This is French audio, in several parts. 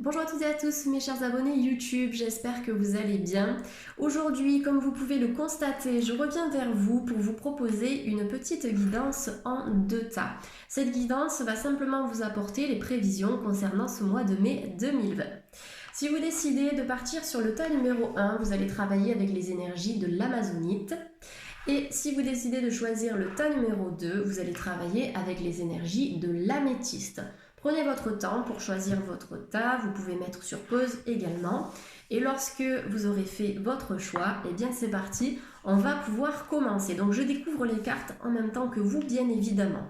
Bonjour à toutes et à tous mes chers abonnés YouTube, j'espère que vous allez bien. Aujourd'hui, comme vous pouvez le constater, je reviens vers vous pour vous proposer une petite guidance en deux tas. Cette guidance va simplement vous apporter les prévisions concernant ce mois de mai 2020. Si vous décidez de partir sur le tas numéro 1, vous allez travailler avec les énergies de l'amazonite. Et si vous décidez de choisir le tas numéro 2, vous allez travailler avec les énergies de l'améthyste. Prenez votre temps pour choisir votre tas, vous pouvez mettre sur pause également. Et lorsque vous aurez fait votre choix, et bien c'est parti, on va pouvoir commencer. Donc je découvre les cartes en même temps que vous, bien évidemment.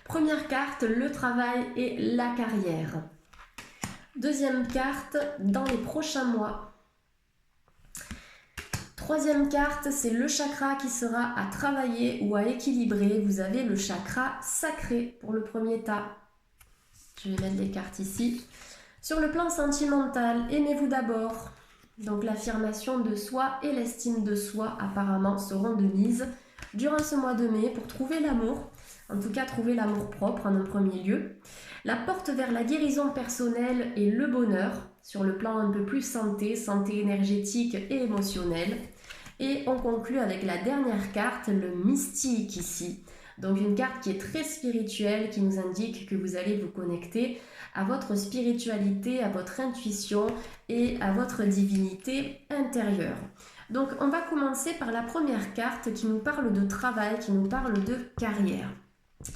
Première carte, le travail et la carrière. Deuxième carte, dans les prochains mois. Troisième carte, c'est le chakra qui sera à travailler ou à équilibrer. Vous avez le chakra sacré pour le premier tas. Je vais mettre les cartes ici. Sur le plan sentimental, aimez-vous d'abord. Donc l'affirmation de soi et l'estime de soi apparemment seront de mise durant ce mois de mai pour trouver l'amour. En tout cas, trouver l'amour propre en un premier lieu. La porte vers la guérison personnelle et le bonheur sur le plan un peu plus santé énergétique et émotionnelle. Et on conclut avec la dernière carte, le mystique ici. Donc une carte qui est très spirituelle, qui nous indique que vous allez vous connecter à votre spiritualité, à votre intuition et à votre divinité intérieure. Donc on va commencer par la première carte qui nous parle de travail, qui nous parle de carrière.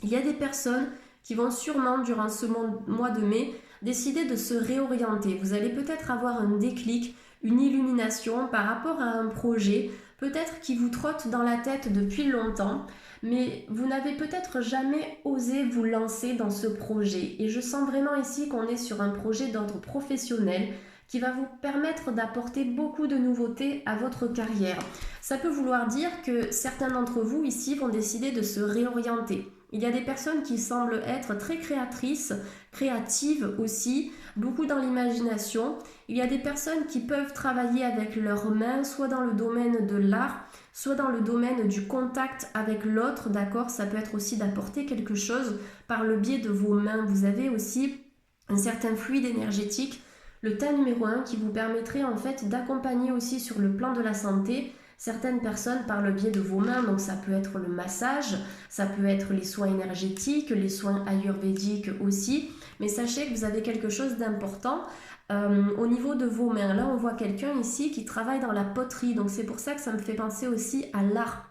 Il y a des personnes qui vont sûrement durant ce mois de mai décider de se réorienter. Vous allez peut-être avoir un déclic, une illumination par rapport à un projet, peut-être qui vous trotte dans la tête depuis longtemps, mais vous n'avez peut-être jamais osé vous lancer dans ce projet. Et je sens vraiment ici qu'on est sur un projet d'ordre professionnel qui va vous permettre d'apporter beaucoup de nouveautés à votre carrière. Ça peut vouloir dire que certains d'entre vous ici vont décider de se réorienter. Il y a des personnes qui semblent être très créatrices, créatives aussi, beaucoup dans l'imagination. Il y a des personnes qui peuvent travailler avec leurs mains, soit dans le domaine de l'art, soit dans le domaine du contact avec l'autre, d'accord? Ça peut être aussi d'apporter quelque chose par le biais de vos mains. Vous avez aussi un certain fluide énergétique, le tas numéro 1, qui vous permettrait en fait d'accompagner aussi sur le plan de la santé certaines personnes par le biais de vos mains. Donc ça peut être le massage, ça peut être les soins énergétiques, les soins ayurvédiques aussi. Mais sachez que vous avez quelque chose d'important au niveau de vos mains. Là, on voit quelqu'un ici qui travaille dans la poterie. Donc c'est pour ça que ça me fait penser aussi à l'art.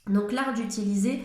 Donc l'art d'utiliser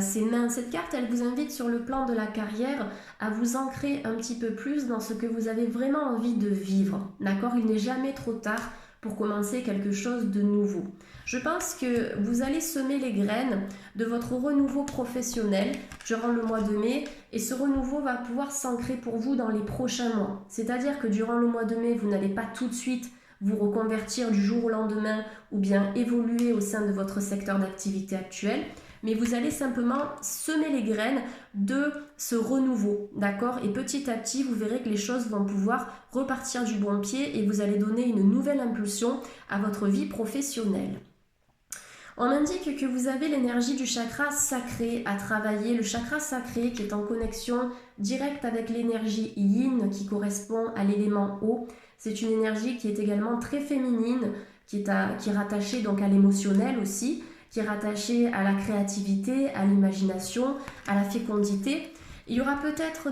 ses mains. Cette carte, elle vous invite sur le plan de la carrière à vous ancrer un petit peu plus dans ce que vous avez vraiment envie de vivre. D'accord? Il n'est jamais trop tard pour commencer quelque chose de nouveau. Je pense que vous allez semer les graines de votre renouveau professionnel durant le mois de mai et ce renouveau va pouvoir s'ancrer pour vous dans les prochains mois. C'est-à-dire que durant le mois de mai, vous n'allez pas tout de suite vous reconvertir du jour au lendemain ou bien évoluer au sein de votre secteur d'activité actuel, mais vous allez simplement semer les graines de ce renouveau, d'accord? Et petit à petit, vous verrez que les choses vont pouvoir repartir du bon pied et vous allez donner une nouvelle impulsion à votre vie professionnelle. On indique que vous avez l'énergie du chakra sacré à travailler, le chakra sacré qui est en connexion directe avec l'énergie yin qui correspond à l'élément eau. C'est une énergie qui est également très féminine, qui est rattachée donc à l'émotionnel aussi, qui est rattachée à la créativité, à l'imagination, à la fécondité. Il y aura peut-être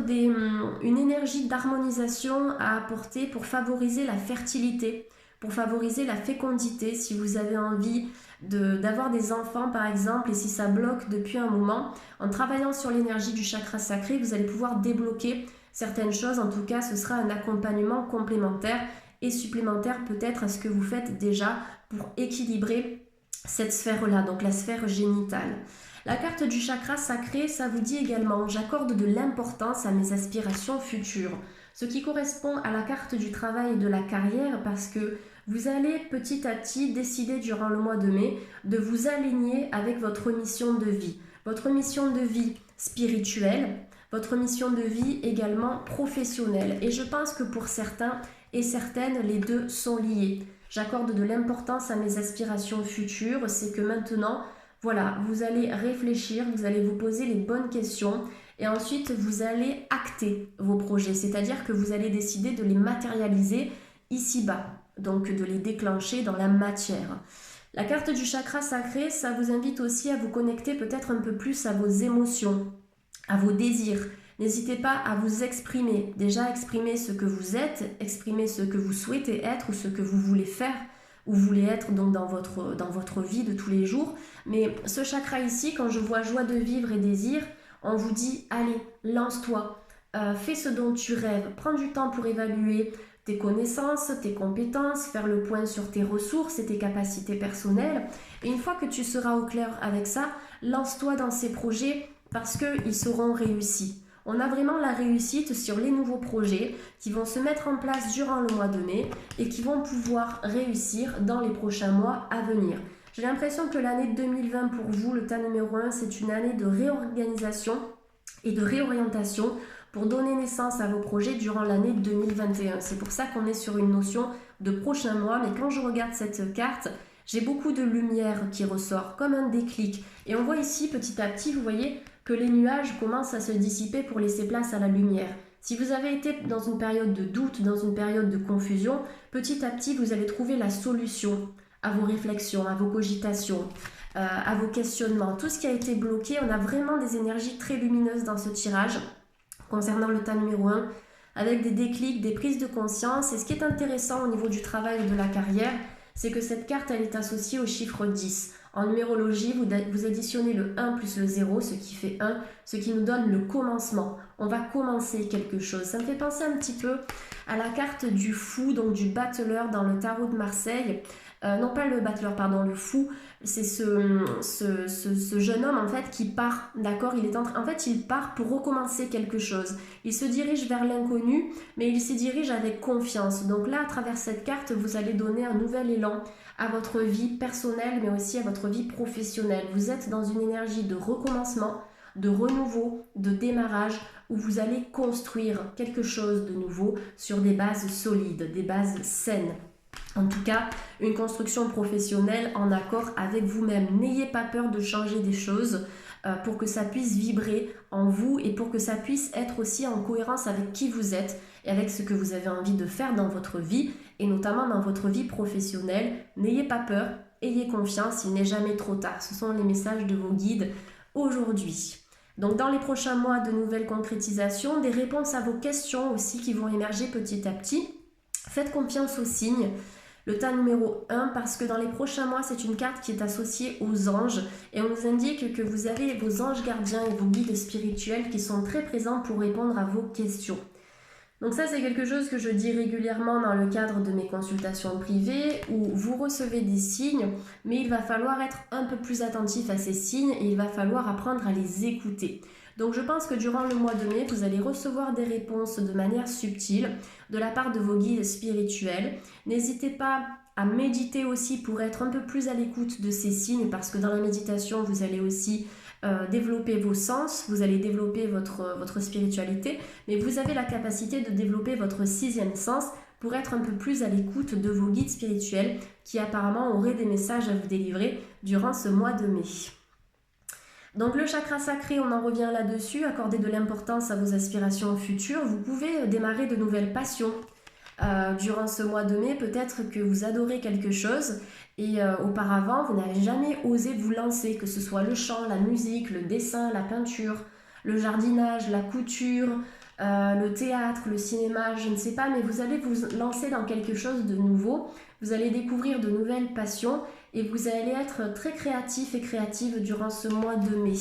une énergie d'harmonisation à apporter pour favoriser la fertilité, pour favoriser la fécondité si vous avez envie d'avoir des enfants par exemple et si ça bloque depuis un moment. En travaillant sur l'énergie du chakra sacré, vous allez pouvoir débloquer certaines choses. En tout cas, ce sera un accompagnement complémentaire et supplémentaire peut-être à ce que vous faites déjà pour équilibrer cette sphère-là, donc la sphère génitale. La carte du chakra sacré, ça vous dit également « J'accorde de l'importance à mes aspirations futures ». Ce qui correspond à la carte du travail et de la carrière parce que vous allez petit à petit décider durant le mois de mai de vous aligner avec votre mission de vie. Votre mission de vie spirituelle, votre mission de vie également professionnelle. Et je pense que pour certains et certaines, les deux sont liés. J'accorde de l'importance à mes aspirations futures, c'est que maintenant, voilà, vous allez réfléchir, vous allez vous poser les bonnes questions Et ensuite, vous allez acter vos projets, c'est-à-dire que vous allez décider de les matérialiser ici-bas, donc de les déclencher dans la matière. La carte du chakra sacré, ça vous invite aussi à vous connecter peut-être un peu plus à vos émotions, à vos désirs. N'hésitez pas à vous exprimer. Déjà, exprimer ce que vous êtes, exprimer ce que vous souhaitez être ou ce que vous voulez faire ou voulez être donc dans votre vie de tous les jours. Mais ce chakra ici, quand je vois joie de vivre et désir, on vous dit, allez, lance-toi, fais ce dont tu rêves, prends du temps pour évaluer tes connaissances, tes compétences, faire le point sur tes ressources et tes capacités personnelles. Et une fois que tu seras au clair avec ça, lance-toi dans ces projets parce qu'ils seront réussis. On a vraiment la réussite sur les nouveaux projets qui vont se mettre en place durant le mois de mai et qui vont pouvoir réussir dans les prochains mois à venir. J'ai l'impression que l'année 2020 pour vous, le tas numéro 1, c'est une année de réorganisation et de réorientation pour donner naissance à vos projets durant l'année 2021. C'est pour ça qu'on est sur une notion de prochain mois, mais quand je regarde cette carte, j'ai beaucoup de lumière qui ressort, comme un déclic. Et on voit ici, petit à petit, vous voyez que les nuages commencent à se dissiper pour laisser place à la lumière. Si vous avez été dans une période de doute, dans une période de confusion, petit à petit, vous allez trouver la solution à vos réflexions, à vos cogitations, à vos questionnements. Tout ce qui a été bloqué, on a vraiment des énergies très lumineuses dans ce tirage concernant le tas numéro 1, avec des déclics, des prises de conscience. Et ce qui est intéressant au niveau du travail et de la carrière, c'est que cette carte, elle est associée au chiffre 10. En numérologie, vous additionnez le 1 plus le 0, ce qui fait 1, ce qui nous donne le commencement. On va commencer quelque chose. Ça me fait penser un petit peu à la carte du fou, donc du battleur dans le tarot de Marseille. Non pas le battleur, pardon, le fou, c'est ce jeune homme en fait qui part, d'accord, en fait il part pour recommencer quelque chose. Il se dirige vers l'inconnu, mais il s'y dirige avec confiance. Donc là, à travers cette carte, vous allez donner un nouvel élan à votre vie personnelle, mais aussi à votre vie professionnelle. Vous êtes dans une énergie de recommencement, de renouveau, de démarrage, où vous allez construire quelque chose de nouveau sur des bases solides, des bases saines. En tout cas, une construction professionnelle en accord avec vous-même. N'ayez pas peur de changer des choses pour que ça puisse vibrer en vous et pour que ça puisse être aussi en cohérence avec qui vous êtes et avec ce que vous avez envie de faire dans votre vie et notamment dans votre vie professionnelle. N'ayez pas peur, ayez confiance, il n'est jamais trop tard. Ce sont les messages de vos guides aujourd'hui. Donc dans les prochains mois, de nouvelles concrétisations, des réponses à vos questions aussi qui vont émerger petit à petit. Faites confiance aux signes. Le tas numéro 1, parce que dans les prochains mois, c'est une carte qui est associée aux anges et on nous indique que vous avez vos anges gardiens et vos guides spirituels qui sont très présents pour répondre à vos questions. Donc ça, c'est quelque chose que je dis régulièrement dans le cadre de mes consultations privées où vous recevez des signes, mais il va falloir être un peu plus attentif à ces signes et il va falloir apprendre à les écouter. Donc je pense que durant le mois de mai, vous allez recevoir des réponses de manière subtile de la part de vos guides spirituels. N'hésitez pas à méditer aussi pour être un peu plus à l'écoute de ces signes parce que dans la méditation, vous allez aussi développer vos sens, vous allez développer votre spiritualité, mais vous avez la capacité de développer votre 6e sens pour être un peu plus à l'écoute de vos guides spirituels qui apparemment auraient des messages à vous délivrer durant ce mois de mai. Donc le chakra sacré, on en revient là-dessus, accordez de l'importance à vos aspirations futures. Vous pouvez démarrer de nouvelles passions durant ce mois de mai. Peut-être que vous adorez quelque chose et auparavant, vous n'avez jamais osé vous lancer, que ce soit le chant, la musique, le dessin, la peinture, le jardinage, la couture, le théâtre, le cinéma, je ne sais pas, mais vous allez vous lancer dans quelque chose de nouveau. Vous allez découvrir de nouvelles passions et vous allez être très créatif et créative durant ce mois de mai.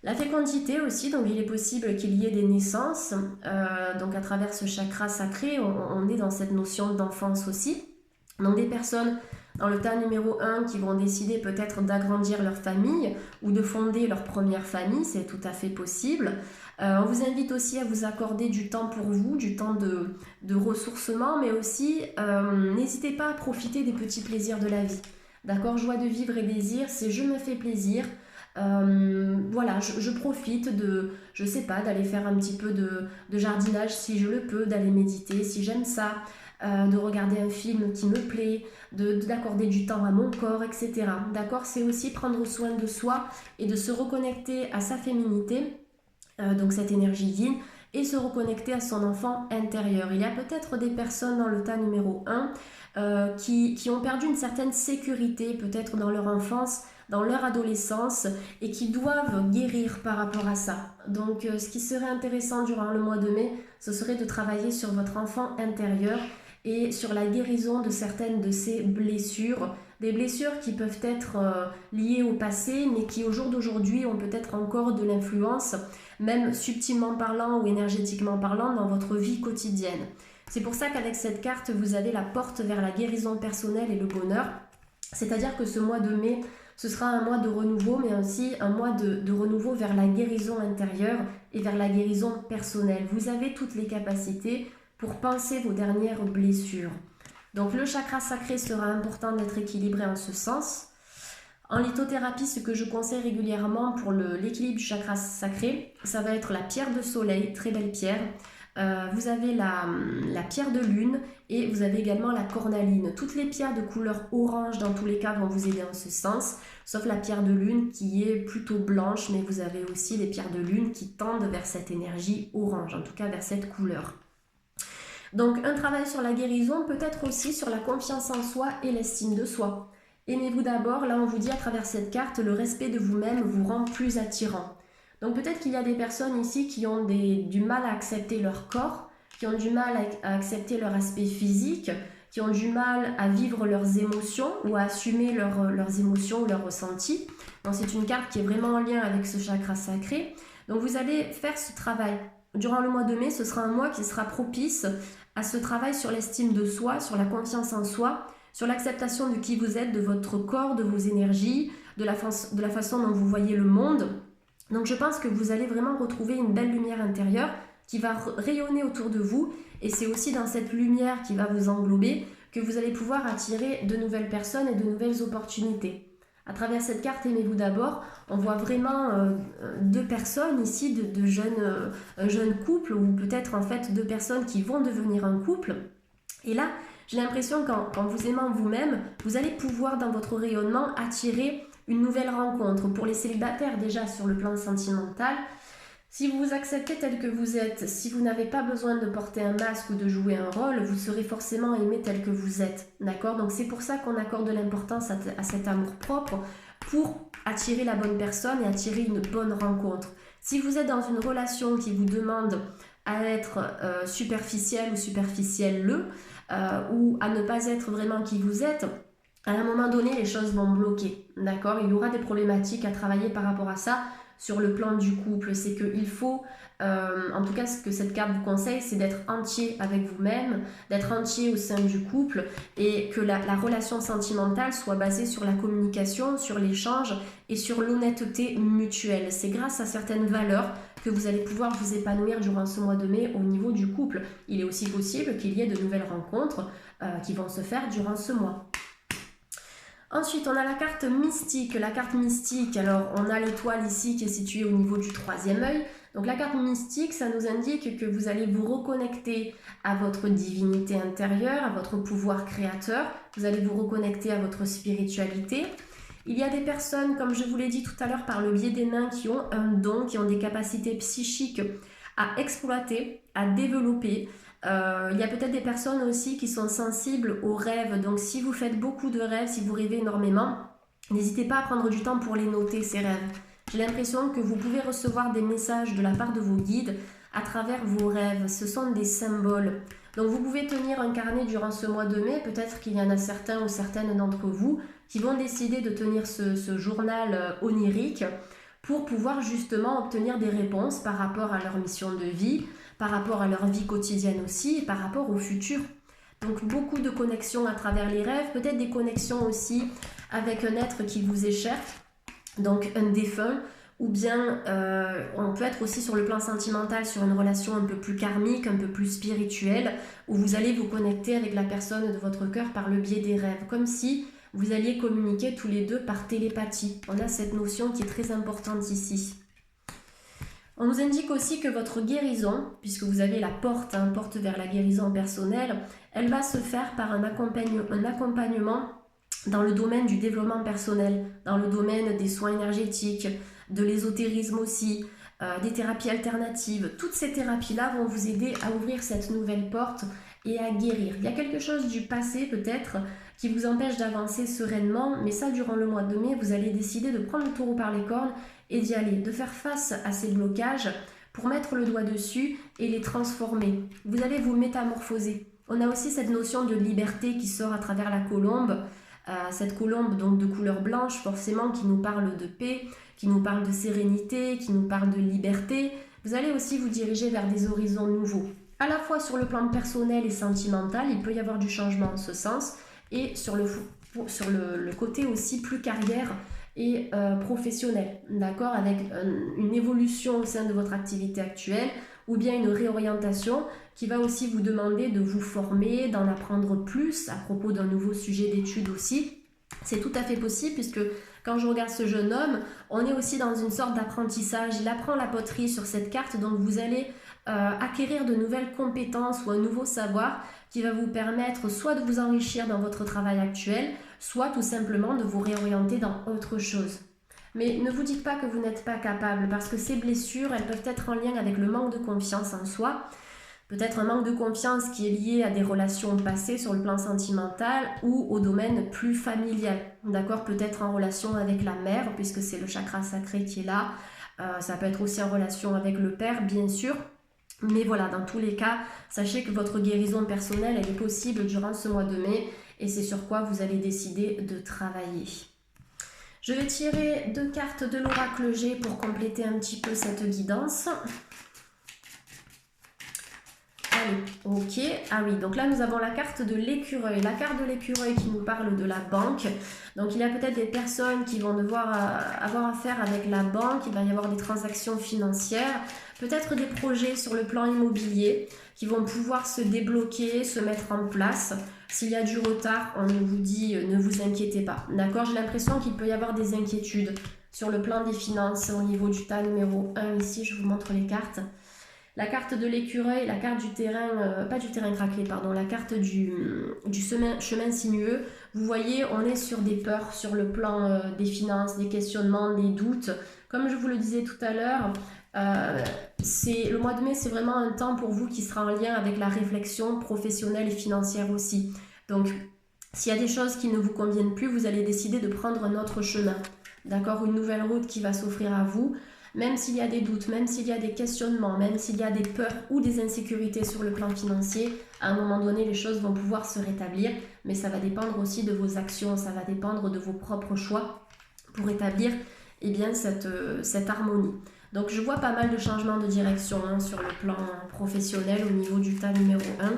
La fécondité aussi, donc il est possible qu'il y ait des naissances, donc à travers ce chakra sacré, on est dans cette notion d'enfance aussi. Donc des personnes dans le tas numéro 1 qui vont décider peut-être d'agrandir leur famille ou de fonder leur première famille, c'est tout à fait possible. On vous invite aussi à vous accorder du temps pour vous, du temps de ressourcement, mais aussi n'hésitez pas à profiter des petits plaisirs de la vie. D'accord, joie de vivre et désir, c'est je me fais plaisir. Voilà, je profite de, je sais pas, d'aller faire un petit peu de jardinage si je le peux, d'aller méditer si j'aime ça, de regarder un film qui me plaît, d'accorder du temps à mon corps, etc. D'accord, c'est aussi prendre soin de soi et de se reconnecter à sa féminité donc cette énergie yin, et se reconnecter à son enfant intérieur. Il y a peut-être des personnes dans le tas numéro 1 qui ont perdu une certaine sécurité, peut-être dans leur enfance, dans leur adolescence, et qui doivent guérir par rapport à ça. Donc ce qui serait intéressant durant le mois de mai, ce serait de travailler sur votre enfant intérieur et sur la guérison de certaines de ces blessures, des blessures qui peuvent être liées au passé, mais qui au jour d'aujourd'hui ont peut-être encore de l'influence, même subtilement parlant ou énergétiquement parlant, dans votre vie quotidienne. C'est pour ça qu'avec cette carte, vous avez la porte vers la guérison personnelle et le bonheur. C'est-à-dire que ce mois de mai, ce sera un mois de renouveau, mais aussi un mois de renouveau vers la guérison intérieure et vers la guérison personnelle. Vous avez toutes les capacités pour penser vos dernières blessures. Donc le chakra sacré sera important d'être équilibré en ce sens. En lithothérapie, ce que je conseille régulièrement pour l'équilibre du chakra sacré, ça va être la pierre de soleil, très belle pierre. Vous avez la pierre de lune et vous avez également la cornaline. Toutes les pierres de couleur orange dans tous les cas vont vous aider en ce sens, sauf la pierre de lune qui est plutôt blanche, mais vous avez aussi les pierres de lune qui tendent vers cette énergie orange, en tout cas vers cette couleur. Donc un travail sur la guérison, peut-être aussi sur la confiance en soi et l'estime de soi. Aimez-vous d'abord, là on vous dit à travers cette carte, le respect de vous-même vous rend plus attirant. Donc peut-être qu'il y a des personnes ici qui ont du mal à accepter leur corps, qui ont du mal à accepter leur aspect physique, qui ont du mal à vivre leurs émotions ou à assumer leurs émotions ou leurs ressentis. Donc c'est une carte qui est vraiment en lien avec ce chakra sacré. Donc vous allez faire ce travail. Durant le mois de mai, ce sera un mois qui sera propice à ce travail sur l'estime de soi, sur la confiance en soi, sur l'acceptation de qui vous êtes, de votre corps, de vos énergies, de la façon dont vous voyez le monde. Donc je pense que vous allez vraiment retrouver une belle lumière intérieure qui va rayonner autour de vous, et c'est aussi dans cette lumière qui va vous englober que vous allez pouvoir attirer de nouvelles personnes et de nouvelles opportunités. À travers cette carte, aimez-vous d'abord, on voit vraiment deux personnes ici, un jeune couple, ou peut-être en fait deux personnes qui vont devenir un couple. Et là, j'ai l'impression qu'en vous aimant vous-même, vous allez pouvoir dans votre rayonnement attirer une nouvelle rencontre. Pour les célibataires déjà sur le plan sentimental, si vous vous acceptez tel que vous êtes, si vous n'avez pas besoin de porter un masque ou de jouer un rôle, vous serez forcément aimé tel que vous êtes, d'accord? Donc c'est pour ça qu'on accorde de l'importance à cet amour-propre pour attirer la bonne personne et attirer une bonne rencontre. Si vous êtes dans une relation qui vous demande à être superficielle ou superficielle ou à ne pas être vraiment qui vous êtes, à un moment donné, les choses vont bloquer, d'accord? Il y aura des problématiques à travailler par rapport à ça. Sur le plan du couple, c'est qu'il faut, en tout cas ce que cette carte vous conseille, c'est d'être entier avec vous-même, d'être entier au sein du couple, et que la relation sentimentale soit basée sur la communication, sur l'échange et sur l'honnêteté mutuelle. C'est grâce à certaines valeurs que vous allez pouvoir vous épanouir durant ce mois de mai au niveau du couple. Il est aussi possible qu'il y ait de nouvelles rencontres qui vont se faire durant ce mois. Ensuite, on a la carte mystique. La carte mystique, alors on a l'étoile ici qui est située au niveau du troisième œil. Donc la carte mystique, ça nous indique que vous allez vous reconnecter à votre divinité intérieure, à votre pouvoir créateur. Vous allez vous reconnecter à votre spiritualité. Il y a des personnes, comme je vous l'ai dit tout à l'heure, par le biais des nains qui ont un don, qui ont des capacités psychiques à exploiter, à développer. Il y a peut-être des personnes aussi qui sont sensibles aux rêves, donc si vous faites beaucoup de rêves, si vous rêvez énormément, n'hésitez pas à prendre du temps pour les noter, ces rêves. J'ai l'impression que vous pouvez recevoir des messages de la part de vos guides à travers vos rêves, ce sont des symboles. Donc vous pouvez tenir un carnet durant ce mois de mai, peut-être qu'il y en a certains ou certaines d'entre vous qui vont décider de tenir ce journal onirique pour pouvoir justement obtenir des réponses par rapport à leur mission de vie, par rapport à leur vie quotidienne aussi, et par rapport au futur. Donc beaucoup de connexions à travers les rêves, peut-être des connexions aussi avec un être qui vous est cher, donc un défunt, ou bien on peut être aussi sur le plan sentimental, sur une relation un peu plus karmique, un peu plus spirituelle, où vous allez vous connecter avec la personne de votre cœur par le biais des rêves, comme si vous alliez communiquer tous les deux par télépathie. On a cette notion qui est très importante ici. On nous indique aussi que votre guérison, puisque vous avez la porte, porte vers la guérison personnelle, elle va se faire par un accompagnement dans le domaine du développement personnel, dans le domaine des soins énergétiques, de l'ésotérisme aussi, des thérapies alternatives. Toutes ces thérapies-là vont vous aider à ouvrir cette nouvelle porte et à guérir. Il y a quelque chose du passé peut-être qui vous empêche d'avancer sereinement, mais ça durant le mois de mai, vous allez décider de prendre le taureau par les cornes et d'y aller, de faire face à ces blocages pour mettre le doigt dessus et les transformer. Vous allez vous métamorphoser. On a aussi cette notion de liberté qui sort à travers la colombe, cette colombe donc de couleur blanche forcément qui nous parle de paix, qui nous parle de sérénité, qui nous parle de liberté. Vous allez aussi vous diriger vers des horizons nouveaux. À la fois sur le plan personnel et sentimental, il peut y avoir du changement en ce sens, et sur le côté aussi plus carrière et professionnel, d'accord, avec une évolution au sein de votre activité actuelle, ou bien une réorientation qui va aussi vous demander de vous former, d'en apprendre plus à propos d'un nouveau sujet d'étude aussi. C'est tout à fait possible puisque quand je regarde ce jeune homme, on est aussi dans une sorte d'apprentissage. Il apprend la poterie sur cette carte, donc vous allez acquérir de nouvelles compétences ou un nouveau savoir qui va vous permettre soit de vous enrichir dans votre travail actuel, soit tout simplement de vous réorienter dans autre chose. Mais ne vous dites pas que vous n'êtes pas capable, parce que ces blessures, elles peuvent être en lien avec le manque de confiance en soi, peut-être un manque de confiance qui est lié à des relations passées sur le plan sentimental ou au domaine plus familial, d'accord, peut-être en relation avec la mère, puisque c'est le chakra sacré qui est là, ça peut être aussi en relation avec le père, bien sûr. Mais voilà, dans tous les cas, sachez que votre guérison personnelle, elle est possible durant ce mois de mai et c'est sur quoi vous allez décider de travailler. Je vais tirer 2 cartes de l'oracle G pour compléter un petit peu cette guidance. Allez, ok. Ah oui, donc là nous avons la carte de l'écureuil. La carte de l'écureuil qui nous parle de la banque. Donc il y a peut-être des personnes qui vont devoir avoir affaire avec la banque. Il va y avoir des transactions financières. Peut-être des projets sur le plan immobilier qui vont pouvoir se débloquer, se mettre en place. S'il y a du retard, on vous dit ne vous inquiétez pas. D'accord, j'ai l'impression qu'il peut y avoir des inquiétudes sur le plan des finances au niveau du tas numéro 1. Ici, je vous montre les cartes. La carte de l'écureuil, la carte du terrain, pas du terrain craquelé, pardon, la carte du chemin sinueux. Vous voyez, on est sur des peurs, sur le plan des finances, des questionnements, des doutes. Comme je vous le disais tout à l'heure, le mois de mai, c'est vraiment un temps pour vous qui sera en lien avec la réflexion professionnelle et financière aussi. Donc, s'il y a des choses qui ne vous conviennent plus, vous allez décider de prendre un autre chemin. D'accord, une nouvelle route qui va s'offrir à vous. Même s'il y a des doutes, même s'il y a des questionnements, même s'il y a des peurs ou des insécurités sur le plan financier, à un moment donné, les choses vont pouvoir se rétablir. Mais ça va dépendre aussi de vos actions, ça va dépendre de vos propres choix pour établir cette harmonie. Donc je vois pas mal de changements de direction sur le plan professionnel au niveau du tas numéro 1.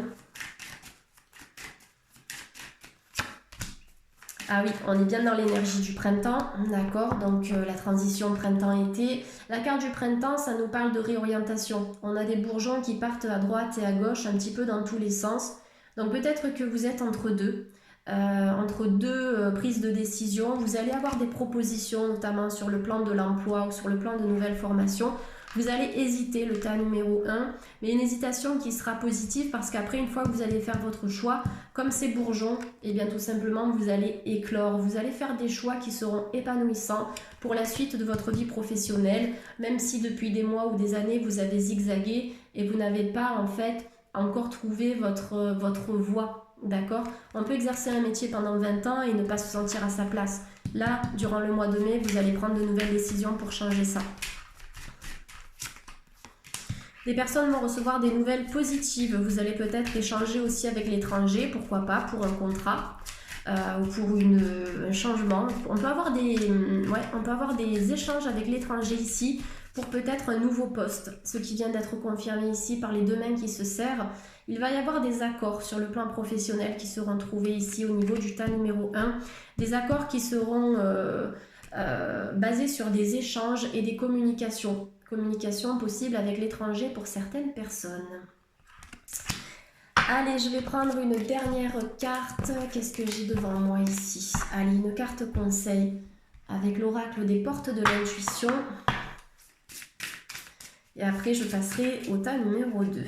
Ah oui, on est bien dans l'énergie du printemps, d'accord, donc la transition printemps-été. La carte du printemps, ça nous parle de réorientation. On a des bourgeons qui partent à droite et à gauche, un petit peu dans tous les sens. Donc peut-être que vous êtes entre deux prises de décision. Vous allez avoir des propositions, notamment sur le plan de l'emploi ou sur le plan de nouvelles formations. Vous allez hésiter, le tas numéro 1, mais une hésitation qui sera positive parce qu'après, une fois que vous allez faire votre choix, comme ces bourgeons, et bien tout simplement, vous allez éclore. Vous allez faire des choix qui seront épanouissants pour la suite de votre vie professionnelle, même si depuis des mois ou des années, vous avez zigzagué et vous n'avez pas en fait encore trouvé votre voie. D'accord, on peut exercer un métier pendant 20 ans et ne pas se sentir à sa place. Là, durant le mois de mai, vous allez prendre de nouvelles décisions pour changer ça. Des personnes vont recevoir des nouvelles positives. Vous allez peut-être échanger aussi avec l'étranger, pourquoi pas, pour un contrat ou pour un changement. On peut avoir des échanges avec l'étranger ici pour peut-être un nouveau poste. Ce qui vient d'être confirmé ici par les 2 mains qui se serrent. Il va y avoir des accords sur le plan professionnel qui seront trouvés ici au niveau du tas numéro 1. Des accords qui seront basés sur des échanges et des communications. Communication possible avec l'étranger pour certaines personnes. Allez, je vais prendre une dernière carte. Qu'est-ce que j'ai devant moi ici? Allez, une carte conseil avec l'oracle des portes de l'intuition. Et après, je passerai au tas numéro 2.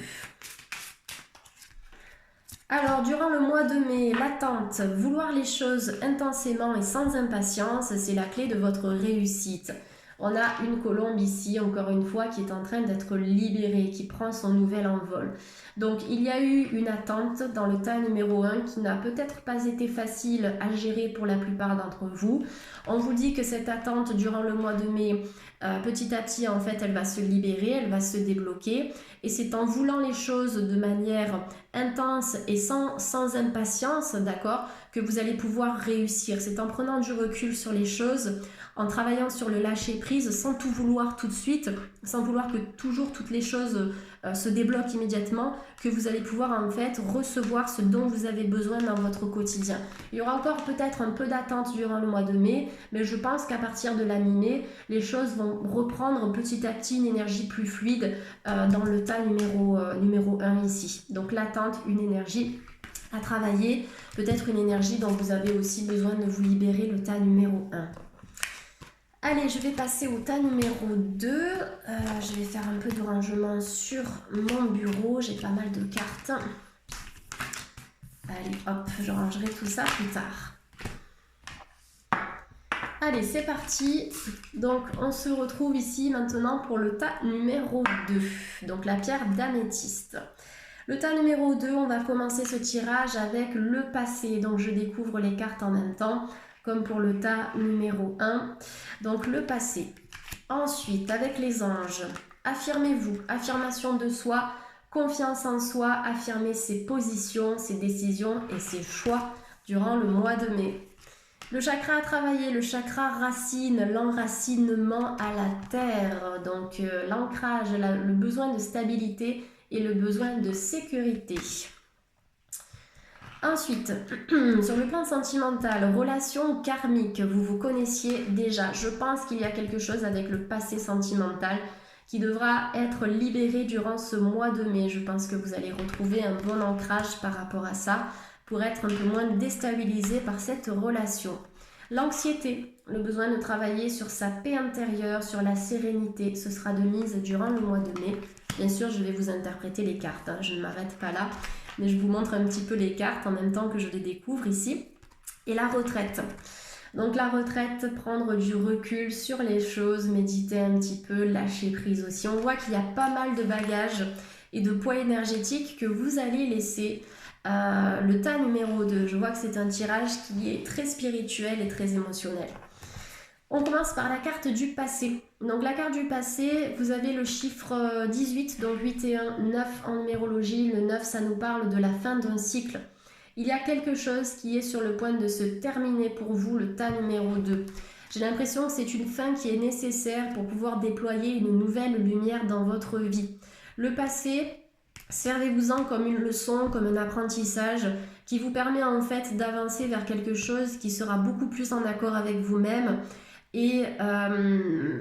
Alors, durant le mois de mai, l'attente, vouloir les choses intensément et sans impatience, c'est la clé de votre réussite. On a une colombe ici, encore une fois, qui est en train d'être libérée, qui prend son nouvel envol. Donc il y a eu une attente dans le tas numéro 1 qui n'a peut-être pas été facile à gérer pour la plupart d'entre vous. On vous dit que cette attente durant le mois de mai, petit à petit, en fait, elle va se libérer, elle va se débloquer. Et c'est en voulant les choses de manière intense et sans impatience, d'accord, que vous allez pouvoir réussir. C'est en prenant du recul sur les choses, en travaillant sur le lâcher prise, sans tout vouloir tout de suite, sans vouloir que toujours toutes les choses se débloquent immédiatement, que vous allez pouvoir en fait recevoir ce dont vous avez besoin dans votre quotidien. Il y aura encore peut-être un peu d'attente durant le mois de mai, mais je pense qu'à partir de la mi-mai, les choses vont reprendre petit à petit une énergie plus fluide dans le tas numéro 1 ici. Donc l'attente, une énergie à travailler, peut-être une énergie dont vous avez aussi besoin de vous libérer, le tas numéro 1. Allez, je vais passer au tas numéro 2. Je vais faire un peu de rangement sur mon bureau. J'ai pas mal de cartes. Allez, hop, je rangerai tout ça plus tard. Allez, c'est parti. Donc, on se retrouve ici maintenant pour le tas numéro 2. Donc, la pierre d'améthyste. Le tas numéro 2, on va commencer ce tirage avec le passé. Donc, je découvre les cartes en même temps, comme pour le tas numéro 1. Donc, le passé. Ensuite, avec les anges, affirmez-vous. Affirmation de soi, confiance en soi, affirmer ses positions, ses décisions et ses choix durant le mois de mai. Le chakra à travailler, le chakra racine, l'enracinement à la terre. Donc, l'ancrage, le besoin de stabilité et le besoin de sécurité. Ensuite, sur le plan sentimental, relation karmique, vous vous connaissiez déjà. Je pense qu'il y a quelque chose avec le passé sentimental qui devra être libéré durant ce mois de mai. Je pense que vous allez retrouver un bon ancrage par rapport à ça pour être un peu moins déstabilisé par cette relation. L'anxiété, le besoin de travailler sur sa paix intérieure, sur la sérénité, ce sera de mise durant le mois de mai. Bien sûr, je vais vous interpréter les cartes, je ne m'arrête pas là. Mais je vous montre un petit peu les cartes en même temps que je les découvre ici. Et la retraite. Donc la retraite, prendre du recul sur les choses, méditer un petit peu, lâcher prise aussi. On voit qu'il y a pas mal de bagages et de poids énergétiques que vous allez laisser. Le tas numéro 2, je vois que c'est un tirage qui est très spirituel et très émotionnel. On commence par la carte du passé. Donc la carte du passé, vous avez le chiffre 18, donc 8 et 1, 9 en numérologie. Le 9, ça nous parle de la fin d'un cycle. Il y a quelque chose qui est sur le point de se terminer pour vous, le tas numéro 2. J'ai l'impression que c'est une fin qui est nécessaire pour pouvoir déployer une nouvelle lumière dans votre vie. Le passé, servez-vous-en comme une leçon, comme un apprentissage qui vous permet en fait d'avancer vers quelque chose qui sera beaucoup plus en accord avec vous-même. Et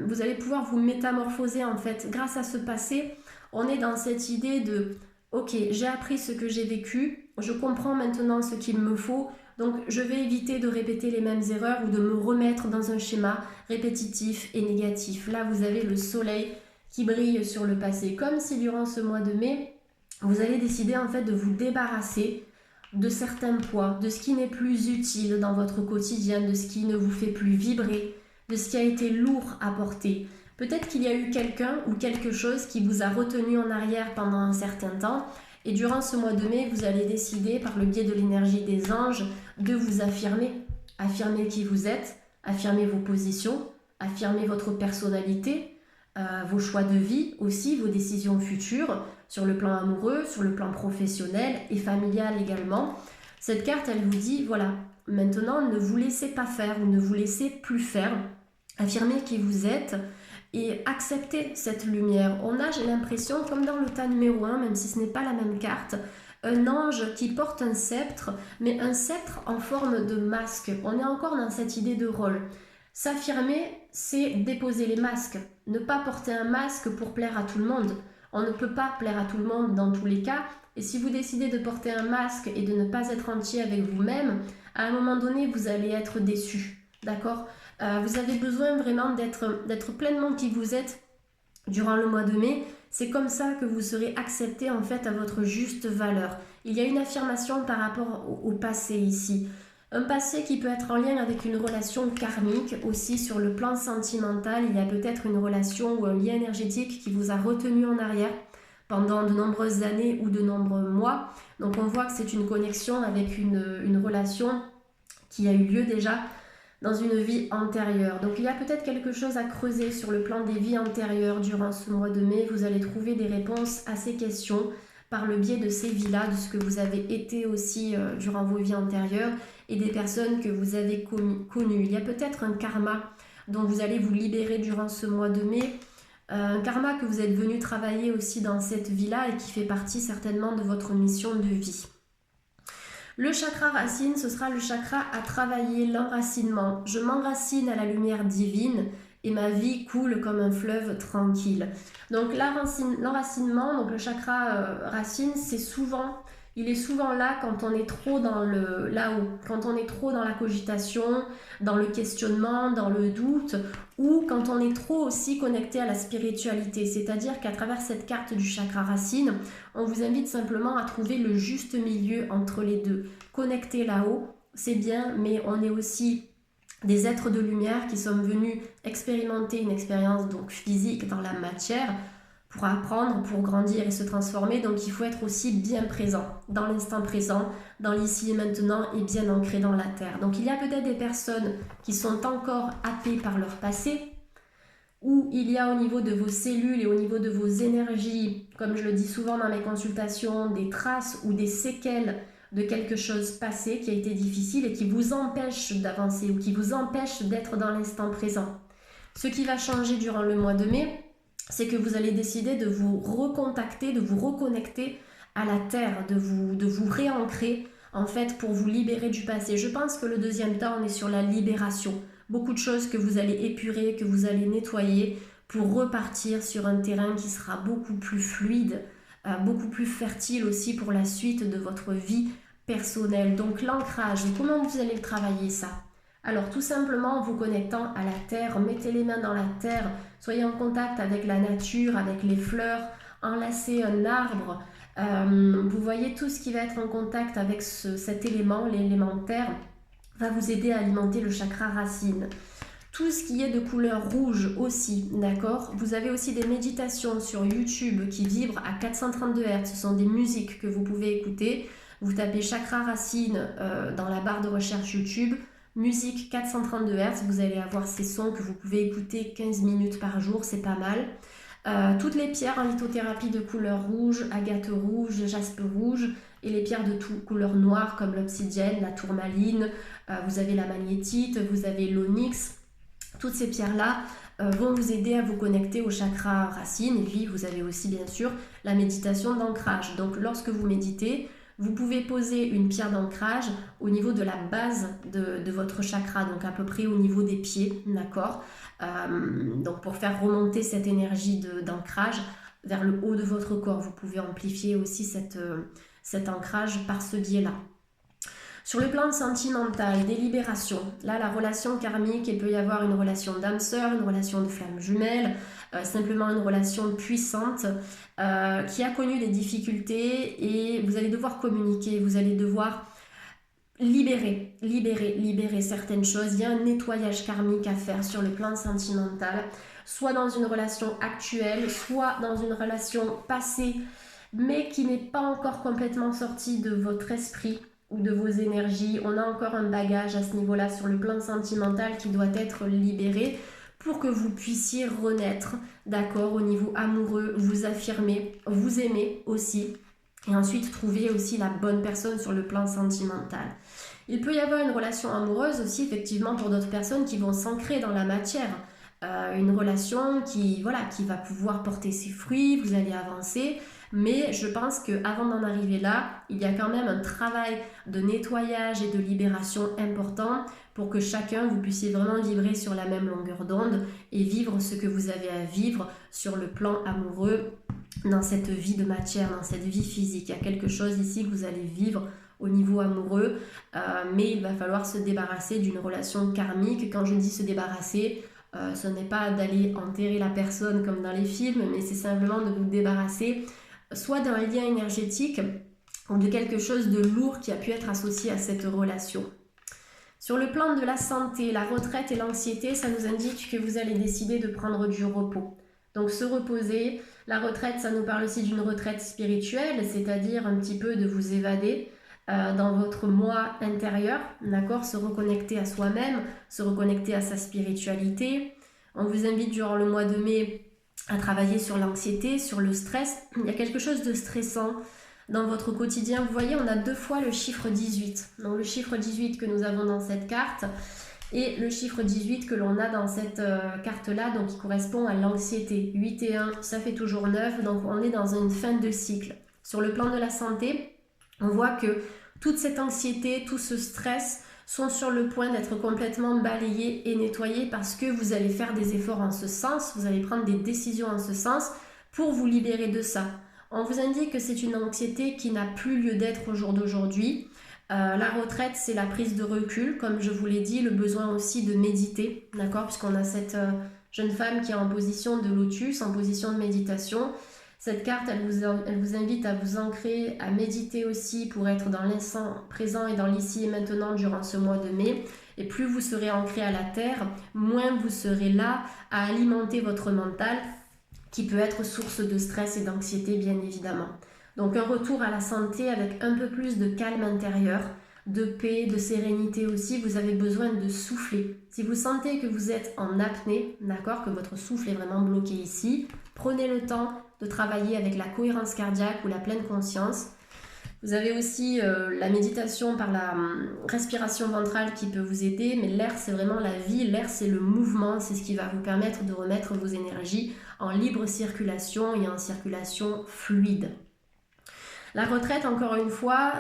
vous allez pouvoir vous métamorphoser en fait. Grâce à ce passé, on est dans cette idée de « Ok, j'ai appris ce que j'ai vécu, je comprends maintenant ce qu'il me faut, donc je vais éviter de répéter les mêmes erreurs ou de me remettre dans un schéma répétitif et négatif. » Là, vous avez le soleil qui brille sur le passé. Comme si durant ce mois de mai, vous allez décider en fait de vous débarrasser de certains poids, de ce qui n'est plus utile dans votre quotidien, de ce qui ne vous fait plus vibrer, de ce qui a été lourd à porter. Peut-être qu'il y a eu quelqu'un ou quelque chose qui vous a retenu en arrière pendant un certain temps et durant ce mois de mai, vous allez décider par le biais de l'énergie des anges de vous affirmer. Affirmer qui vous êtes, affirmer vos positions, affirmer votre personnalité, vos choix de vie aussi, vos décisions futures sur le plan amoureux, sur le plan professionnel et familial également. Cette carte, elle vous dit, voilà, maintenant ne vous laissez pas faire ou ne vous laissez plus faire. Affirmez qui vous êtes et acceptez cette lumière. On a, j'ai l'impression, comme dans le tas numéro 1, même si ce n'est pas la même carte, un ange qui porte un sceptre, mais un sceptre en forme de masque. On est encore dans cette idée de rôle. S'affirmer, c'est déposer les masques. Ne pas porter un masque pour plaire à tout le monde. On ne peut pas plaire à tout le monde dans tous les cas. Et si vous décidez de porter un masque et de ne pas être entier avec vous-même, à un moment donné, vous allez être déçu. D'accord ? Vous avez besoin vraiment d'être pleinement qui vous êtes durant le mois de mai. C'est comme ça que vous serez accepté en fait à votre juste valeur. Il y a une affirmation par rapport au passé ici. Un passé qui peut être en lien avec une relation karmique. Aussi sur le plan sentimental, il y a peut-être une relation ou un lien énergétique qui vous a retenu en arrière pendant de nombreuses années ou de nombreux mois. Donc on voit que c'est une connexion avec une relation qui a eu lieu déjà dans une vie antérieure. Donc il y a peut-être quelque chose à creuser sur le plan des vies antérieures durant ce mois de mai. Vous allez trouver des réponses à ces questions par le biais de ces vies-là, de ce que vous avez été aussi durant vos vies antérieures et des personnes que vous avez connues. Il y a peut-être un karma dont vous allez vous libérer durant ce mois de mai. Un karma que vous êtes venu travailler aussi dans cette vie-là et qui fait partie certainement de votre mission de vie. Le chakra racine, ce sera le chakra à travailler l'enracinement. Je m'enracine à la lumière divine et ma vie coule comme un fleuve tranquille. Donc l'enracinement, donc le chakra racine, il est souvent là quand on est trop là-haut, quand on est trop dans la cogitation, dans le questionnement, dans le doute, ou quand on est trop aussi connecté à la spiritualité. C'est-à-dire qu'à travers cette carte du chakra racine, on vous invite simplement à trouver le juste milieu entre les deux. Connecté là-haut, c'est bien, mais on est aussi des êtres de lumière qui sommes venus expérimenter une expérience donc physique dans la matière pour apprendre, pour grandir et se transformer. Donc il faut être aussi bien présent dans l'instant présent, dans l'ici et maintenant et bien ancré dans la terre. Donc il y a peut-être des personnes qui sont encore happées par leur passé, où il y a au niveau de vos cellules et au niveau de vos énergies, comme je le dis souvent dans mes consultations, des traces ou des séquelles de quelque chose passé qui a été difficile et qui vous empêche d'avancer ou qui vous empêche d'être dans l'instant présent. Ce qui va changer durant le mois de mai, c'est que vous allez décider de vous recontacter, de vous reconnecter à la terre, de vous réancrer en fait pour vous libérer du passé. Je pense que le deuxième temps, on est sur la libération. Beaucoup de choses que vous allez épurer, que vous allez nettoyer pour repartir sur un terrain qui sera beaucoup plus fluide, beaucoup plus fertile aussi pour la suite de votre vie personnelle. Donc l'ancrage, comment vous allez le travailler ça? Alors tout simplement en vous connectant à la terre, mettez les mains dans la terre, soyez en contact avec la nature, avec les fleurs, enlacez un arbre. Vous voyez tout ce qui va être en contact avec cet élément, l'élément terre, va vous aider à alimenter le chakra racine. Tout ce qui est de couleur rouge aussi, d'accord? Vous avez aussi des méditations sur YouTube qui vibrent à 432 Hz. Ce sont des musiques que vous pouvez écouter. Vous tapez chakra racine dans la barre de recherche YouTube. Musique 432 Hz, vous allez avoir ces sons que vous pouvez écouter 15 minutes par jour, c'est pas mal. Toutes les pierres en lithothérapie de couleur rouge, agate rouge, jaspe rouge, et les pierres de couleur noire comme l'obsidienne, la tourmaline, vous avez la magnétite, vous avez l'onyx. Toutes ces pierres-là vont vous aider à vous connecter au chakra racine. Et puis vous avez aussi bien sûr la méditation d'ancrage. Donc lorsque vous méditez, vous pouvez poser une pierre d'ancrage au niveau de la base de votre chakra, donc à peu près au niveau des pieds, d'accord? Donc pour faire remonter cette énergie d'ancrage vers le haut de votre corps, vous pouvez amplifier aussi cet ancrage par ce biais-là. Sur le plan sentimental, des libérations. Là, la relation karmique, il peut y avoir une relation d'âme sœur, une relation de flamme jumelle, simplement une relation puissante qui a connu des difficultés et vous allez devoir communiquer, vous allez devoir libérer certaines choses. Il y a un nettoyage karmique à faire sur le plan sentimental, soit dans une relation actuelle, soit dans une relation passée, mais qui n'est pas encore complètement sortie de votre esprit ou de vos énergies. On a encore un bagage à ce niveau-là sur le plan sentimental qui doit être libéré pour que vous puissiez renaître, d'accord, au niveau amoureux, vous affirmer, vous aimer aussi, et ensuite trouver aussi la bonne personne sur le plan sentimental. Il peut y avoir une relation amoureuse aussi, effectivement, pour d'autres personnes qui vont s'ancrer dans la matière. Une relation qui va pouvoir porter ses fruits, vous allez avancer. Mais je pense qu'avant d'en arriver là, il y a quand même un travail de nettoyage et de libération important pour que chacun, vous puissiez vraiment vibrer sur la même longueur d'onde et vivre ce que vous avez à vivre sur le plan amoureux dans cette vie de matière, dans cette vie physique. Il y a quelque chose ici que vous allez vivre au niveau amoureux, mais il va falloir se débarrasser d'une relation karmique. Quand je dis se débarrasser, ce n'est pas d'aller enterrer la personne comme dans les films, mais c'est simplement de vous débarrasser soit d'un lien énergétique ou de quelque chose de lourd qui a pu être associé à cette relation. Sur le plan de la santé, la retraite et l'anxiété, ça nous indique que vous allez décider de prendre du repos. Donc se reposer. La retraite, ça nous parle aussi d'une retraite spirituelle, c'est-à-dire un petit peu de vous évader dans votre moi intérieur, d'accord? Se reconnecter à soi-même, se reconnecter à sa spiritualité. On vous invite durant le mois de mai à travailler sur l'anxiété, sur le stress. Il y a quelque chose de stressant dans votre quotidien. Vous voyez, on a 2 fois le chiffre 18. Donc le chiffre 18 que nous avons dans cette carte et le chiffre 18 que l'on a dans cette carte-là, donc qui correspond à l'anxiété. 8 et 1, ça fait toujours 9, donc on est dans une fin de cycle. Sur le plan de la santé, on voit que toute cette anxiété, tout ce stress sont sur le point d'être complètement balayés et nettoyés parce que vous allez faire des efforts en ce sens, vous allez prendre des décisions en ce sens pour vous libérer de ça. On vous indique que c'est une anxiété qui n'a plus lieu d'être au jour d'aujourd'hui. La retraite, c'est la prise de recul, comme je vous l'ai dit, le besoin aussi de méditer, d'accord, puisqu'on a cette jeune femme qui est en position de lotus, en position de méditation. Cette carte, elle vous invite à vous ancrer, à méditer aussi pour être dans l'instant présent et dans l'ici et maintenant durant ce mois de mai. Et plus vous serez ancré à la terre, moins vous serez là à alimenter votre mental qui peut être source de stress et d'anxiété bien évidemment. Donc un retour à la santé avec un peu plus de calme intérieur, de paix, de sérénité aussi. Vous avez besoin de souffler. Si vous sentez que vous êtes en apnée, d'accord, que votre souffle est vraiment bloqué ici, prenez le temps de travailler avec la cohérence cardiaque ou la pleine conscience. Vous avez aussi la méditation par la respiration ventrale qui peut vous aider, mais l'air c'est vraiment la vie, l'air c'est le mouvement, c'est ce qui va vous permettre de remettre vos énergies en libre circulation et en circulation fluide. La retraite, encore une fois,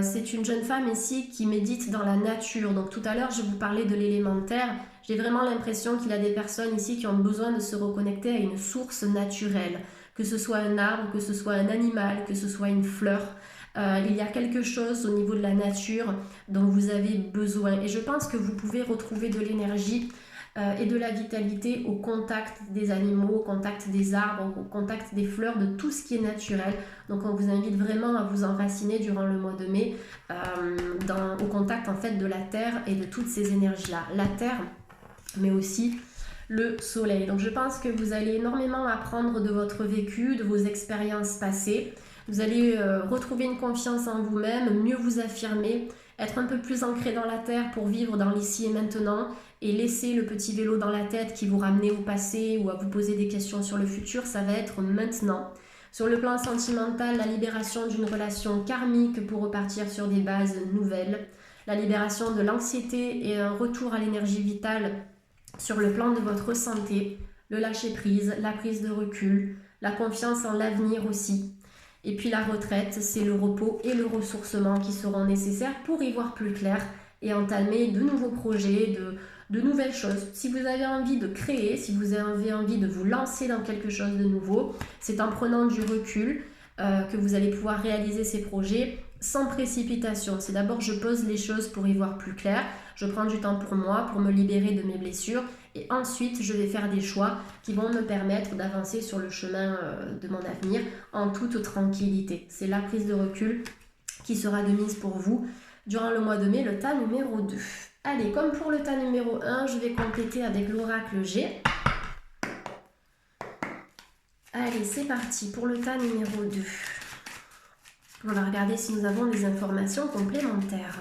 c'est une jeune femme ici qui médite dans la nature. Donc tout à l'heure, je vous parlais de l'élémentaire. J'ai vraiment l'impression qu'il y a des personnes ici qui ont besoin de se reconnecter à une source naturelle. Que ce soit un arbre, que ce soit un animal, que ce soit une fleur. Il y a quelque chose au niveau de la nature dont vous avez besoin. Et je pense que vous pouvez retrouver de l'énergie et de la vitalité au contact des animaux, au contact des arbres, au contact des fleurs, de tout ce qui est naturel. Donc on vous invite vraiment à vous enraciner durant le mois de mai au contact en fait de la terre et de toutes ces énergies-là. La terre, mais aussi le soleil. Donc je pense que vous allez énormément apprendre de votre vécu, de vos expériences passées. Vous allez retrouver une confiance en vous-même, mieux vous affirmer, être un peu plus ancré dans la terre pour vivre dans l'ici et maintenant et laisser le petit vélo dans la tête qui vous ramenait au passé ou à vous poser des questions sur le futur, ça va être maintenant. Sur le plan sentimental, la libération d'une relation karmique pour repartir sur des bases nouvelles, la libération de l'anxiété et un retour à l'énergie vitale sur le plan de votre santé, le lâcher-prise, la prise de recul, la confiance en l'avenir aussi. Et puis la retraite, c'est le repos et le ressourcement qui seront nécessaires pour y voir plus clair et entamer de nouveaux projets, de nouvelles choses. Si vous avez envie de créer, si vous avez envie de vous lancer dans quelque chose de nouveau, c'est en prenant du recul que vous allez pouvoir réaliser ces projets sans précipitation. C'est d'abord je pose les choses pour y voir plus clair, je prends du temps pour moi, pour me libérer de mes blessures et ensuite je vais faire des choix qui vont me permettre d'avancer sur le chemin de mon avenir en toute tranquillité. C'est la prise de recul qui sera de mise pour vous durant le mois de mai, le tas numéro 2. Allez, comme pour le tas numéro 1, je vais compléter avec l'oracle G. Allez, c'est parti pour le tas numéro 2. On va regarder si nous avons des informations complémentaires.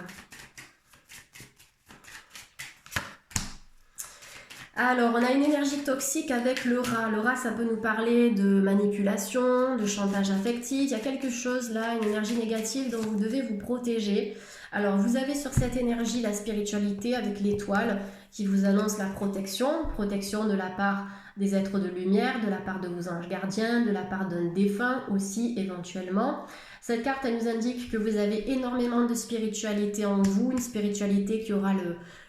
Alors, on a une énergie toxique avec le rat. Le rat, ça peut nous parler de manipulation, de chantage affectif. Il y a quelque chose là, une énergie négative dont vous devez vous protéger. Alors, vous avez sur cette énergie la spiritualité avec l'étoile qui vous annonce la protection. Protection de la part des êtres de lumière, de la part de vos anges gardiens, de la part d'un défunt aussi éventuellement. Cette carte, elle nous indique que vous avez énormément de spiritualité en vous, une spiritualité qui aura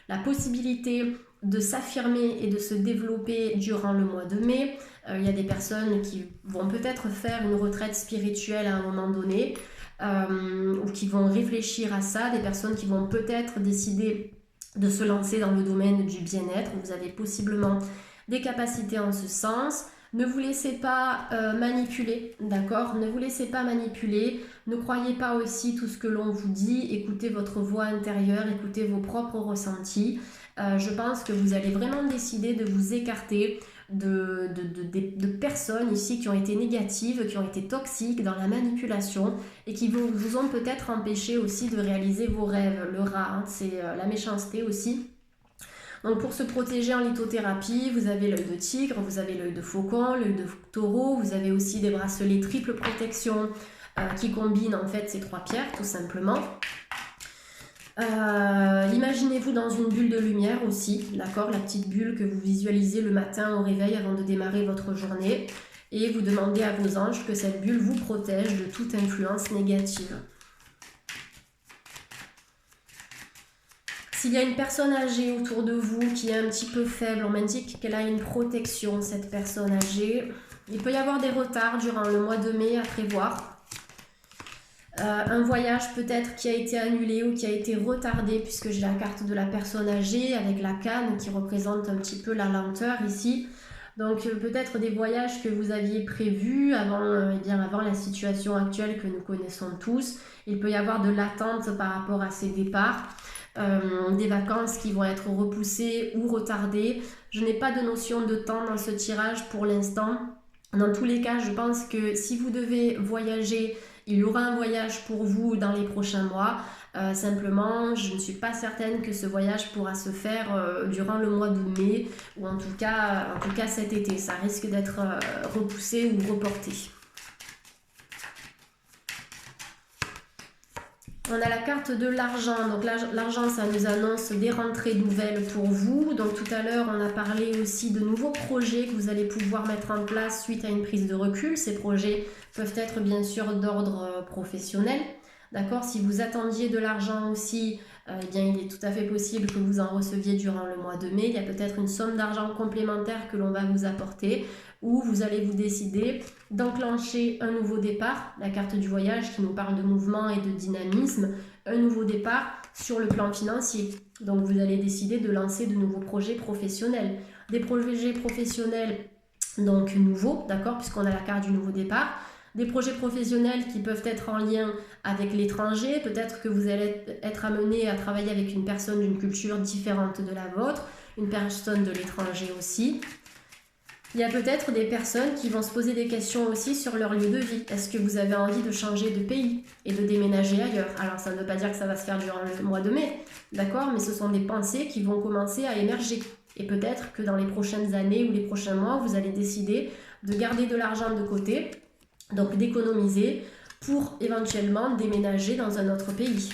la possibilité de s'affirmer et de se développer durant le mois de mai. Il y a des personnes qui vont peut-être faire une retraite spirituelle à un moment donné ou qui vont réfléchir à ça, des personnes qui vont peut-être décider de se lancer dans le domaine du bien-être. Vous avez possiblement des capacités en ce sens. Ne vous laissez pas manipuler, d'accord? Ne vous laissez pas manipuler. Ne croyez pas aussi tout ce que l'on vous dit. Écoutez votre voix intérieure, écoutez vos propres ressentis. Je pense que vous allez vraiment décider de vous écarter de personnes ici qui ont été négatives, qui ont été toxiques dans la manipulation et qui vous ont peut-être empêché aussi de réaliser vos rêves. Le rat, hein, c'est la méchanceté aussi. Donc pour se protéger en lithothérapie, vous avez l'œil de tigre, vous avez l'œil de faucon, l'œil de taureau, vous avez aussi des bracelets triple protection qui combinent en fait ces 3 pierres tout simplement. Imaginez-vous dans une bulle de lumière aussi, d'accord? La petite bulle que vous visualisez le matin au réveil avant de démarrer votre journée. Et vous demandez à vos anges que cette bulle vous protège de toute influence négative. S'il y a une personne âgée autour de vous qui est un petit peu faible, on m'indique qu'elle a une protection, cette personne âgée. Il peut y avoir des retards durant le mois de mai à prévoir. Un voyage peut-être qui a été annulé ou qui a été retardé, puisque j'ai la carte de la personne âgée avec la canne qui représente un petit peu la lenteur ici. Donc peut-être des voyages que vous aviez prévus avant la situation actuelle que nous connaissons tous. Il peut y avoir de l'attente par rapport à ces départs. Des vacances qui vont être repoussées ou retardées. Je n'ai pas de notion de temps dans ce tirage pour l'instant. Dans tous les cas, je pense que si vous devez voyager, il y aura un voyage pour vous dans les prochains mois. Simplement, je ne suis pas certaine que ce voyage pourra se faire durant le mois de mai ou en tout cas cet été. Ça risque d'être repoussé ou reporté. On a la carte de l'argent. Donc l'argent, ça nous annonce des rentrées nouvelles pour vous. Donc tout à l'heure, on a parlé aussi de nouveaux projets que vous allez pouvoir mettre en place suite à une prise de recul. Ces projets peuvent être bien sûr d'ordre professionnel. D'accord? Si vous attendiez de l'argent aussi, eh bien, il est tout à fait possible que vous en receviez durant le mois de mai. Il y a peut-être une somme d'argent complémentaire que l'on va vous apporter ou vous allez vous décider d'enclencher un nouveau départ, la carte du voyage qui nous parle de mouvement et de dynamisme, un nouveau départ sur le plan financier. Donc vous allez décider de lancer de nouveaux projets professionnels. Des projets professionnels donc nouveaux, d'accord, puisqu'on a la carte du nouveau départ. Des projets professionnels qui peuvent être en lien avec l'étranger, peut-être que vous allez être amené à travailler avec une personne d'une culture différente de la vôtre, une personne de l'étranger aussi. Il y a peut-être des personnes qui vont se poser des questions aussi sur leur lieu de vie. Est-ce que vous avez envie de changer de pays et de déménager ailleurs? Alors ça ne veut pas dire que ça va se faire durant le mois de mai, d'accord, mais ce sont des pensées qui vont commencer à émerger. Et peut-être que dans les prochaines années ou les prochains mois, vous allez décider de garder de l'argent de côté, donc d'économiser pour éventuellement déménager dans un autre pays.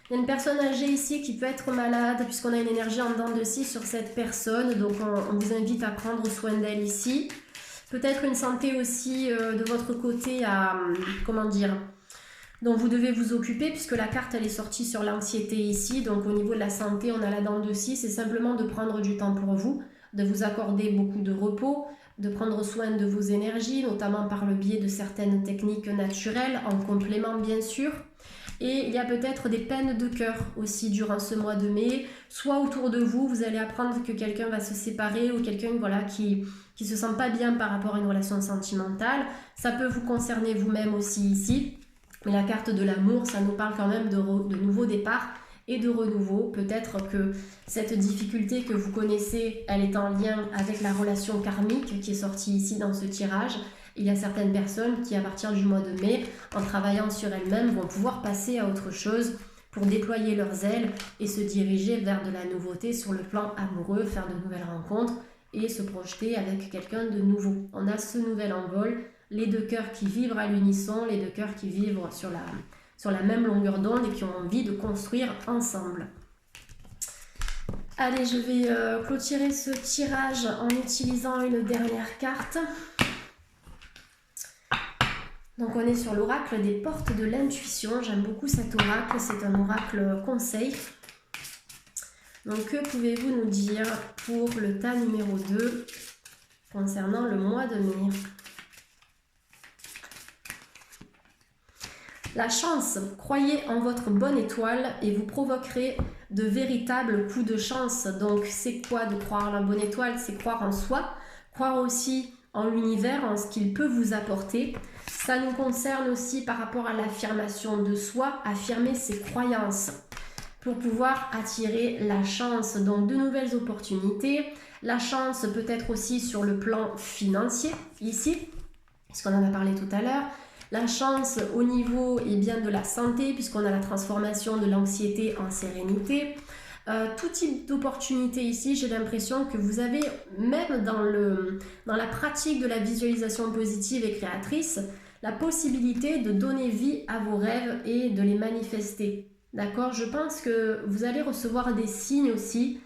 Il y a une personne âgée ici qui peut être malade puisqu'on a une énergie en dents de scie sur cette personne. Donc on vous invite à prendre soin d'elle ici. Peut-être une santé aussi de votre côté à, comment dire, dont vous devez vous occuper puisque la carte elle est sortie sur l'anxiété ici. Donc au niveau de la santé, on a la dent de scie. C'est simplement de prendre du temps pour vous, de vous accorder beaucoup de repos, de prendre soin de vos énergies, notamment par le biais de certaines techniques naturelles, en complément bien sûr. Et il y a peut-être des peines de cœur aussi durant ce mois de mai. Soit autour de vous, vous allez apprendre que quelqu'un va se séparer ou quelqu'un voilà, qui se sent pas bien par rapport à une relation sentimentale. Ça peut vous concerner vous-même aussi ici. Mais la carte de l'amour, ça nous parle quand même de nouveaux départs et de renouveau. Peut-être que cette difficulté que vous connaissez, elle est en lien avec la relation karmique qui est sortie ici dans ce tirage. Il y a certaines personnes qui, à partir du mois de mai, en travaillant sur elles-mêmes, vont pouvoir passer à autre chose pour déployer leurs ailes et se diriger vers de la nouveauté sur le plan amoureux, faire de nouvelles rencontres et se projeter avec quelqu'un de nouveau. On a ce nouvel envol, les deux cœurs qui vibrent à l'unisson, les deux cœurs qui vibrent sur la même longueur d'onde et qui ont envie de construire ensemble. Allez, je vais clôturer ce tirage en utilisant une dernière carte. Donc on est sur l'oracle des portes de l'intuition. J'aime beaucoup cet oracle, c'est un oracle conseil. Donc que pouvez-vous nous dire pour le tas numéro 2 concernant le mois de mai? La chance, croyez en votre bonne étoile et vous provoquerez de véritables coups de chance. Donc c'est quoi de croire en la bonne étoile? C'est croire en soi, croire aussi en l'univers, en ce qu'il peut vous apporter. Ça nous concerne aussi par rapport à l'affirmation de soi, affirmer ses croyances pour pouvoir attirer la chance, donc de nouvelles opportunités. La chance peut être aussi sur le plan financier, ici, puisqu'on en a parlé tout à l'heure. La chance au niveau bien, de la santé, puisqu'on a la transformation de l'anxiété en sérénité. Tout type d'opportunité ici, j'ai l'impression que vous avez, même dans la pratique de la visualisation positive et créatrice, la possibilité de donner vie à vos rêves et de les manifester. D'accord? Je pense que vous allez recevoir des signes aussi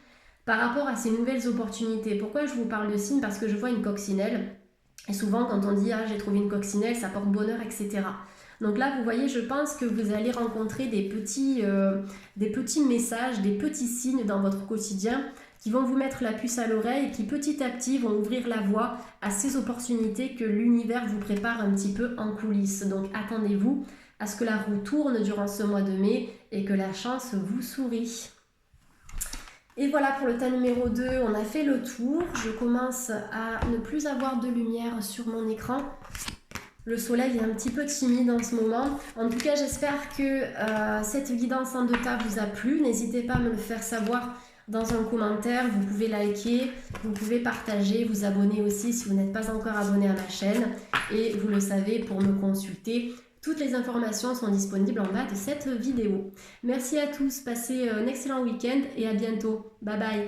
par rapport à ces nouvelles opportunités. Pourquoi je vous parle de signes? Parce que je vois une coccinelle. Et souvent, quand on dit « Ah, j'ai trouvé une coccinelle », ça porte bonheur, etc. Donc là, vous voyez, je pense que vous allez rencontrer des petits messages, des petits signes dans votre quotidien qui vont vous mettre la puce à l'oreille et qui petit à petit vont ouvrir la voie à ces opportunités que l'univers vous prépare un petit peu en coulisses. Donc attendez-vous à ce que la roue tourne durant ce mois de mai et que la chance vous sourit. Et voilà pour le tas numéro 2, on a fait le tour. Je commence à ne plus avoir de lumière sur mon écran. Le soleil est un petit peu timide en ce moment. En tout cas, j'espère que cette guidance en 2 tas vous a plu. N'hésitez pas à me le faire savoir dans un commentaire. Vous pouvez liker, vous pouvez partager, vous abonner aussi si vous n'êtes pas encore abonné à ma chaîne. Et vous le savez, pour me consulter, toutes les informations sont disponibles en bas de cette vidéo. Merci à tous, passez un excellent week-end et à bientôt. Bye bye.